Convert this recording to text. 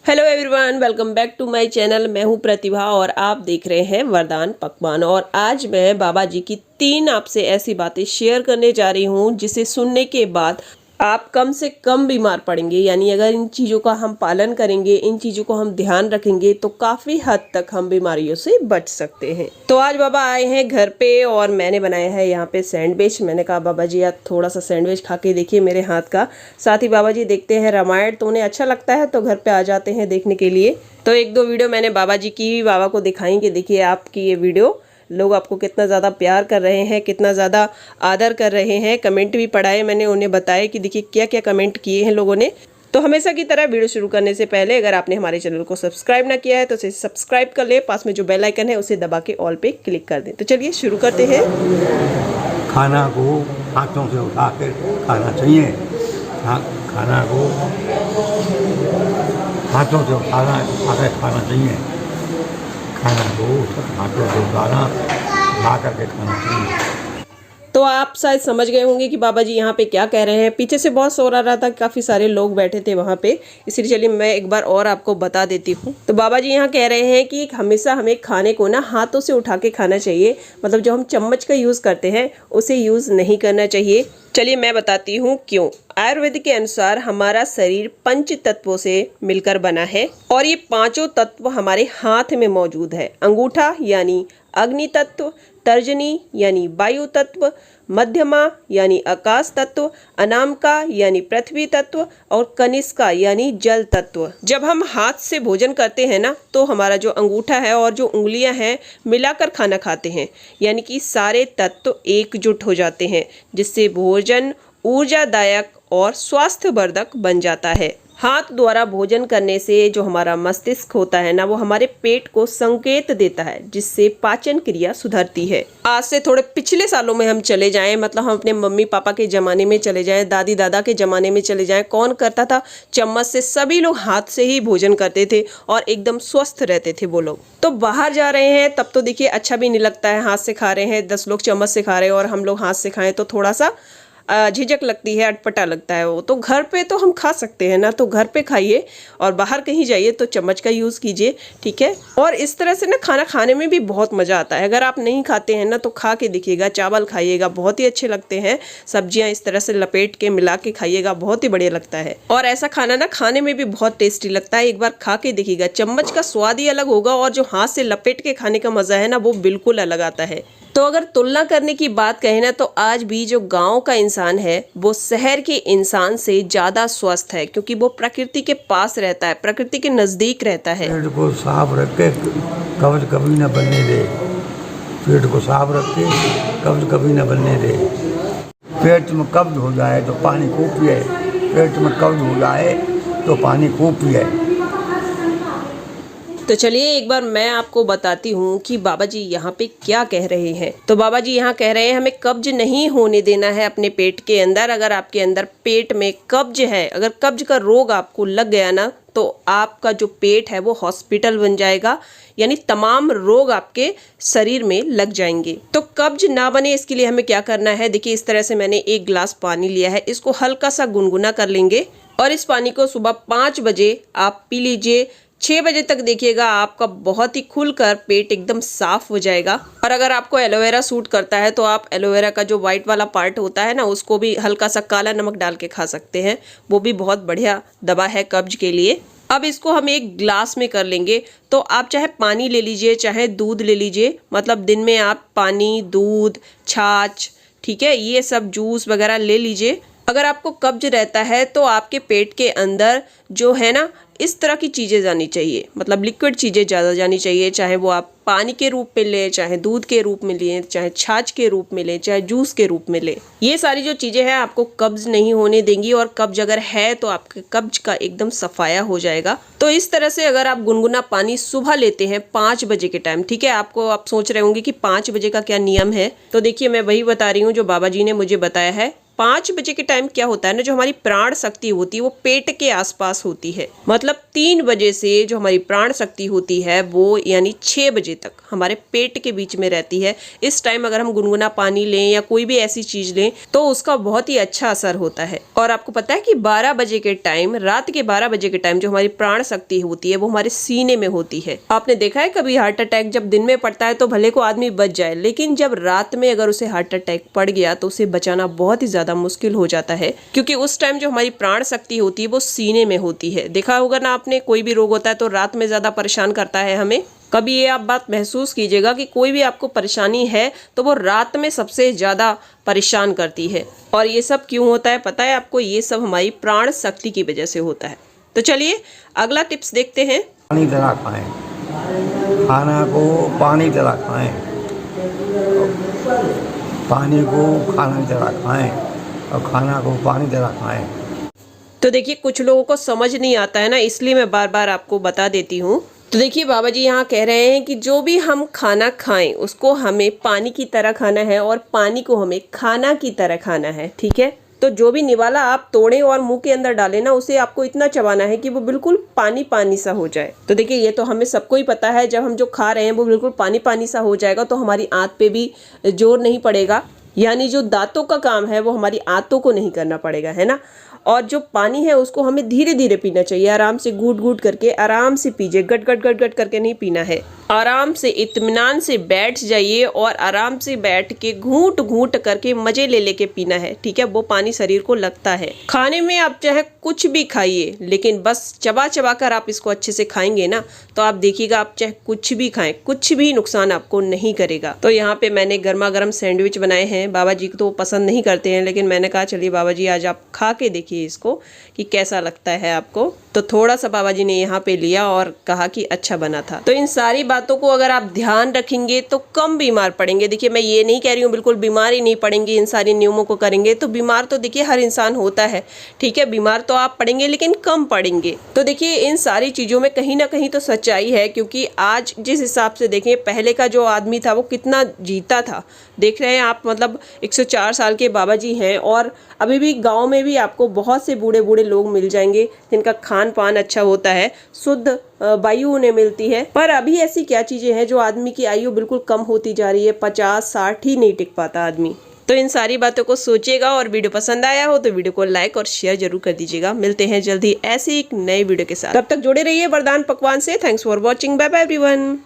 Hello everyone, welcome back to my channel. मैं हूं प्रतिभा और आप देख रहे हैं वरदान पकवान। और आज मैं बाबा जी की 3 आपसे ऐसी बातें शेयर करने जा रही हूं जिसे सुनने के बाद आप कम से कम बीमार पड़ेंगे। यानी अगर इन चीज़ों का हम पालन करेंगे, इन चीज़ों को हम ध्यान रखेंगे तो काफ़ी हद तक हम बीमारियों से बच सकते हैं। तो आज बाबा आए हैं घर पे और मैंने बनाया है यहाँ पे सैंडविच। मैंने कहा बाबा जी आज थोड़ा सा सैंडविच खा के देखिए मेरे हाथ का। साथ ही बाबा जी देखते हैं रामायण, तो उन्हें अच्छा लगता है तो घर पे आ जाते हैं देखने के लिए। तो 1-2 वीडियो मैंने बाबा जी की बाबा को दिखाई कि देखिए आपकी ये वीडियो लोग आपको कितना ज़्यादा प्यार कर रहे हैं, कितना ज़्यादा आदर कर रहे हैं। कमेंट भी पढ़ाए मैंने, उन्हें बताया कि देखिए क्या क्या कमेंट किए हैं लोगों ने। तो हमेशा की तरह वीडियो शुरू करने से पहले अगर आपने हमारे चैनल को सब्सक्राइब ना किया है तो उसे सब्सक्राइब कर ले, पास में जो बेल आइकन है उसे दबा के ऑल पे क्लिक कर दें। तो चलिए शुरू करते हैं। खाना को हाथों से उठा कर खाना चाहिए। खाना को हाथों से उठाना खाना चाहिए। खाना को हाथों से उठा करके खाना चाहिए। तो आप शायद समझ गए होंगे कि बाबा जी यहाँ पे क्या कह रहे हैं। पीछे से बहुत शोर आ रहा था, काफ़ी सारे लोग बैठे थे वहाँ पे, इसलिए चलिए मैं एक बार और आपको बता देती हूँ। तो बाबा जी यहाँ कह रहे हैं कि हमेशा हमें खाने को ना हाथों से उठा के खाना चाहिए। मतलब जो हम चम्मच का यूज़ करते हैं उसे यूज़ नहीं करना चाहिए। चलिए मैं बताती हूँ क्यों। आयुर्वेद के अनुसार हमारा शरीर 5 तत्वों से मिलकर बना है और ये 5 तत्व हमारे हाथ में मौजूद है। अंगूठा यानी अग्नि तत्व, तर्जनी यानी वायु तत्व, मध्यमा यानी आकाश तत्व, अनामिका यानी पृथ्वी तत्व और कनिष्का यानी जल तत्व। जब हम हाथ से भोजन करते हैं ना तो हमारा जो अंगूठा है और जो उंगलियां हैं मिलाकर खाना खाते हैं, यानी कि सारे तत्व एकजुट हो जाते हैं जिससे भोजन ऊर्जादायक और स्वास्थ्यवर्धक बन जाता है। हाथ द्वारा भोजन करने से जो हमारा मस्तिष्क होता है ना वो हमारे पेट को संकेत देता है जिससे पाचन क्रिया सुधरती है। आज से थोड़े पिछले सालों में हम चले जाएं, मतलब हम अपने मम्मी पापा के ज़माने में चले जाएं, दादी दादा के ज़माने में चले जाएं, कौन करता था चम्मच से? सभी लोग हाथ से ही भोजन करते थे और एकदम स्वस्थ रहते थे वो लोग। तो बाहर जा रहे हैं तब तो देखिए अच्छा भी नहीं लगता है, हाथ से खा रहे हैं, 10 लोग चम्मच से खा रहे हैं और हम लोग हाथ से खाएं तो थोड़ा सा झिझक लगती है, अटपटा लगता है वो। तो घर पे तो हम खा सकते हैं ना, तो घर पे खाइए और बाहर कहीं जाइए तो चम्मच का यूज़ कीजिए, ठीक है। और इस तरह से ना खाना खाने में भी बहुत मज़ा आता है। अगर आप नहीं खाते हैं ना तो खा के देखिएगा, चावल खाइएगा, बहुत ही अच्छे लगते हैं। सब्जियां इस तरह से लपेट के मिला के खाइएगा, बहुत ही बढ़िया लगता है। और ऐसा खाना ना खाने में भी बहुत टेस्टी लगता है। एक बार खा के देखिएगा, चम्मच का स्वाद ही अलग होगा और जो हाथ से लपेट के खाने का मज़ा है ना वो बिल्कुल अलग आता है। तो अगर तुलना करने की बात कहें ना तो आज भी जो गांव का इंसान है वो शहर के इंसान से ज़्यादा स्वस्थ है, क्योंकि वो प्रकृति के पास रहता है, प्रकृति के नज़दीक रहता है। पेट को साफ रख के कब्ज कभी न बनने दे। पेट को साफ रख के कब्ज कभी न बनने दे। पेट में कब्ज हो जाए तो पानी खूब पिए। पेट में कब्ज हो जाए तो पानी खूब पिए। तो चलिए एक बार मैं आपको बताती हूँ कि बाबा जी यहाँ पे क्या कह रहे हैं। तो बाबा जी यहाँ कह रहे हैं हमें कब्ज नहीं होने देना है अपने पेट के अंदर। अगर आपके अंदर पेट में कब्ज है, अगर कब्ज का रोग आपको लग गया ना तो आपका जो पेट है वो हॉस्पिटल बन जाएगा, यानी तमाम रोग आपके शरीर में लग जाएंगे। तो कब्ज ना बने इसके लिए हमें क्या करना है, देखिए इस तरह से मैंने 1 गिलास पानी लिया है, इसको हल्का सा गुनगुना कर लेंगे और इस पानी को सुबह 5 बजे आप पी लीजिए। 6 बजे तक देखिएगा आपका बहुत ही खुलकर पेट एकदम साफ हो जाएगा। और अगर आपको एलोवेरा सूट करता है तो आप एलोवेरा का जो वाइट वाला पार्ट होता है ना उसको भी हल्का सा काला नमक डाल के खा सकते हैं, वो भी बहुत बढ़िया दवा है कब्ज के लिए। अब इसको हम 1 गिलास में कर लेंगे। तो आप चाहे पानी ले लीजिए चाहे दूध ले लीजिए, मतलब दिन में आप पानी, दूध, छाछ, ठीक है, ये सब जूस वगैरह ले लीजिए। अगर आपको कब्ज रहता है तो आपके पेट के अंदर जो है ना इस तरह की चीज़ें जानी चाहिए, मतलब लिक्विड चीज़ें ज़्यादा जानी चाहिए, चाहे वो आप पानी के रूप में लें, चाहे दूध के रूप में लें, चाहे छाछ के रूप में लें, चाहे जूस के रूप में लें। ये सारी जो चीज़ें हैं आपको कब्ज नहीं होने देंगी और कब्ज अगर है तो आपके कब्ज का एकदम सफाया हो जाएगा। तो इस तरह से अगर आप गुनगुना पानी सुबह लेते हैं 5 बजे के टाइम, ठीक है, आपको आप सोच रहे होंगे कि 5 बजे का क्या नियम है, तो देखिए मैं वही बता रही हूँ जो बाबा जी ने मुझे बताया है। 5 बजे के टाइम क्या होता है ना, जो हमारी प्राण शक्ति होती है वो पेट के आसपास होती है। मतलब 3 बजे से जो हमारी प्राण शक्ति होती है वो यानी 6 बजे तक हमारे पेट के बीच में रहती है। इस टाइम अगर हम गुनगुना पानी लें या कोई भी ऐसी चीज लें तो उसका बहुत ही अच्छा असर होता है। और आपको पता है कि 12 बजे के टाइम, रात के 12 बजे के टाइम जो हमारी प्राण शक्ति होती है वो हमारे सीने में होती है। आपने देखा है कभी हार्ट अटैक जब दिन में पड़ता है तो भले को आदमी बच जाए, लेकिन जब रात में अगर उसे हार्ट अटैक पड़ गया तो उसे बचाना बहुत ही ज्यादा मुश्किल हो जाता है, क्योंकि उस टाइम जो हमारी प्राण शक्ति होती है वो सीने में होती है। देखा होगा ना आपने, कोई भी रोग होता है तो रात में ज्यादा परेशान करता है हमें। कभी ये आप बात महसूस कीजिएगा कि कोई भी आपको परेशानी है तो वो रात में सबसे ज्यादा परेशान करती है। और ये सब क्यों होता है पता है आपको? ये सब हमारी प्राण शक्ति की वजह से होता है। तो चलिए अगला टिप्स देखते हैं। पानी तरह खाएं, खाना को पानी तरह खाएं, पानी को खाना की तरह खाएं और खाना को पानी तरह खाएं। तो देखिए कुछ लोगों को समझ नहीं आता है ना, इसलिए मैं बार बार आपको बता देती हूँ। तो देखिए बाबा जी यहाँ कह रहे हैं कि जो भी हम खाना खाएं उसको हमें पानी की तरह खाना है और पानी को हमें खाना की तरह खाना है, ठीक है? तो जो भी निवाला आप तोड़े और मुंह के अंदर डालें ना, उसे आपको इतना चबाना है कि वो बिल्कुल पानी पानी सा हो जाए। तो देखिए ये तो हमें सबको ही पता है, जब हम जो खा रहे हैं वो बिल्कुल पानी पानी सा हो जाएगा तो हमारी आंत पे भी जोर नहीं पड़ेगा, यानी जो दांतों का काम है वो हमारी आंतों को नहीं करना पड़ेगा, है ना? और जो पानी है उसको हमें धीरे धीरे पीना चाहिए, आराम से घूट घूट करके आराम से पीजिए, गट गट गट गट करके नहीं पीना है। आराम से इत्मीनान से बैठ जाइए और आराम से बैठ के घूट घूट करके मजे ले लेके पीना है, ठीक है? वो पानी शरीर को लगता है। खाने में आप चाहे कुछ भी खाइए, लेकिन बस चबा चबा कर आप इसको अच्छे से खाएंगे ना तो आप देखिएगा, आप चाहे कुछ भी खाएं, कुछ भी नुकसान आपको नहीं करेगा। तो यहाँ पे मैंने गर्मा गर्म सैंडविच बनाए हैं। बाबा जी को तो पसंद नहीं करते हैं, लेकिन मैंने कहा चलिए बाबा जी आज आप खा के देखिए इसको कि कैसा लगता है आपको। तो थोड़ा सा बाबा जी ने यहाँ पे लिया और कहा कि अच्छा बना था। तो इन सारी बातों को अगर आप ध्यान रखेंगे तो कम बीमार पड़ेंगे। देखिए मैं ये नहीं कह रही हूँ बिल्कुल बीमार ही नहीं पड़ेंगे, इन सारे नियमों को करेंगे तो बीमार तो देखिए हर इंसान होता है, ठीक है? बीमार तो आप पड़ेंगे लेकिन कम पड़ेंगे। तो देखिए इन सारी चीज़ों में कहीं ना कहीं तो सच्चाई है, क्योंकि आज जिस हिसाब से देखें, पहले का जो आदमी था वो कितना जीता था। देख रहे हैं आप, मतलब 104 साल के बाबा जी हैं और अभी भी गाँव में भी आपको बहुत से बूढ़े बूढ़े लोग मिल जाएंगे जिनका खान पान अच्छा होता है, शुद्ध वायु उन्हें मिलती है। पर अभी ऐसी क्या चीजें हैं जो आदमी की आयु बिल्कुल कम होती जा रही है, 50-60 ही नहीं टिक पाता आदमी। तो इन सारी बातों को सोचिएगा और वीडियो पसंद आया हो तो वीडियो को लाइक और शेयर जरूर कर दीजिएगा। मिलते हैं जल्दी ऐसे एक नए वीडियो के साथ, तब तक जुड़े रहिए वरदान पकवान से। Thanks for watching, bye bye everyone.